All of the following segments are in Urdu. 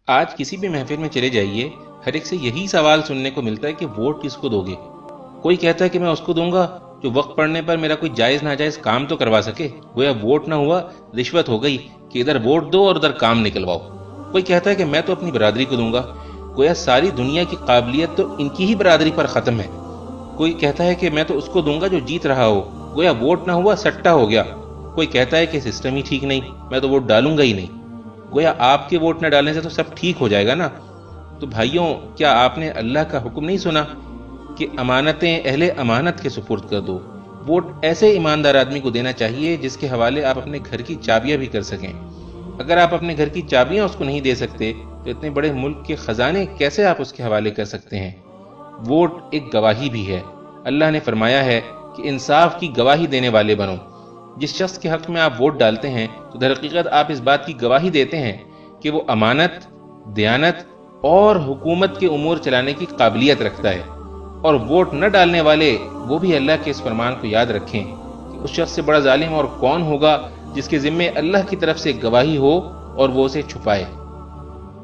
آج کسی بھی محفل میں چلے جائیے، ہر ایک سے یہی سوال سننے کو ملتا ہے کہ ووٹ کس کو دو گے؟ کوئی کہتا ہے کہ میں اس کو دوں گا جو وقت پڑنے پر میرا کوئی جائز ناجائز کام تو کروا سکے، گویا ووٹ نہ ہوا رشوت ہو گئی کہ ادھر ووٹ دو اور ادھر کام نکلواؤ۔ کوئی کہتا ہے کہ میں تو اپنی برادری کو دوں گا، گویا ساری دنیا کی قابلیت تو ان کی ہی برادری پر ختم ہے۔ کوئی کہتا ہے کہ میں تو اس کو دوں گا جو جیت رہا ہو، گویا ووٹ نہ ہوا سٹا ہو گیا۔ کوئی کہتا ہے کہ سسٹم ہی ٹھیک نہیں، میں تو ووٹ ڈالوں گا ہی نہیں، گویا آپ کے ووٹ نہ ڈالنے سے تو سب ٹھیک ہو جائے گا نا۔ تو بھائیوں، کیا آپ نے اللہ کا حکم نہیں سنا کہ امانتیں اہل امانت کے سپرد کر دو؟ ووٹ ایسے ایماندار آدمی کو دینا چاہیے جس کے حوالے آپ اپنے گھر کی چابیاں بھی کر سکیں۔ اگر آپ اپنے گھر کی چابیاں اس کو نہیں دے سکتے تو اتنے بڑے ملک کے خزانے کیسے آپ اس کے حوالے کر سکتے ہیں؟ ووٹ ایک گواہی بھی ہے۔ اللہ نے فرمایا ہے کہ انصاف کی گواہی دینے والے بنو۔ جس شخص کے حق میں آپ ووٹ ڈالتے ہیں تو در حقیقت آپ اس بات کی گواہی دیتے ہیں کہ وہ امانت، دیانت اور حکومت کے امور چلانے کی قابلیت رکھتا ہے۔ اور ووٹ نہ ڈالنے والے وہ بھی اللہ کے اس فرمان کو یاد رکھیں کہ اس شخص سے بڑا ظالم اور کون ہوگا جس کے ذمے اللہ کی طرف سے گواہی ہو اور وہ اسے چھپائے۔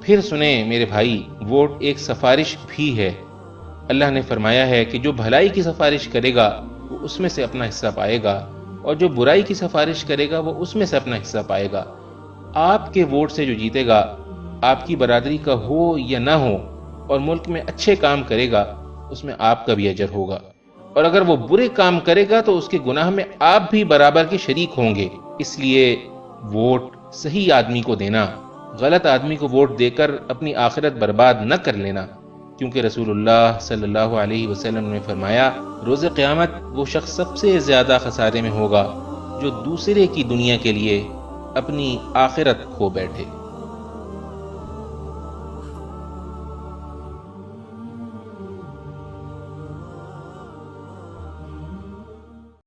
پھر سنیں میرے بھائی، ووٹ ایک سفارش بھی ہے۔ اللہ نے فرمایا ہے کہ جو بھلائی کی سفارش کرے گا وہ اس میں سے اپنا حصہ پائے گا، اور جو برائی کی سفارش کرے گا وہ اس میں سے اپنا حصہ پائے گا۔ آپ کے ووٹ سے جو جیتے گا، آپ کی برادری کا ہو یا نہ ہو، اور ملک میں اچھے کام کرے گا، اس میں آپ کا بھی اجر ہوگا، اور اگر وہ برے کام کرے گا تو اس کے گناہ میں آپ بھی برابر کے شریک ہوں گے۔ اس لیے ووٹ صحیح آدمی کو دینا، غلط آدمی کو ووٹ دے کر اپنی آخرت برباد نہ کر لینا، کیونکہ رسول اللہ صلی اللہ علیہ وسلم نے فرمایا، روز قیامت وہ شخص سب سے زیادہ خسارے میں ہوگا جو دوسرے کی دنیا کے لیے اپنی آخرت کھو بیٹھے۔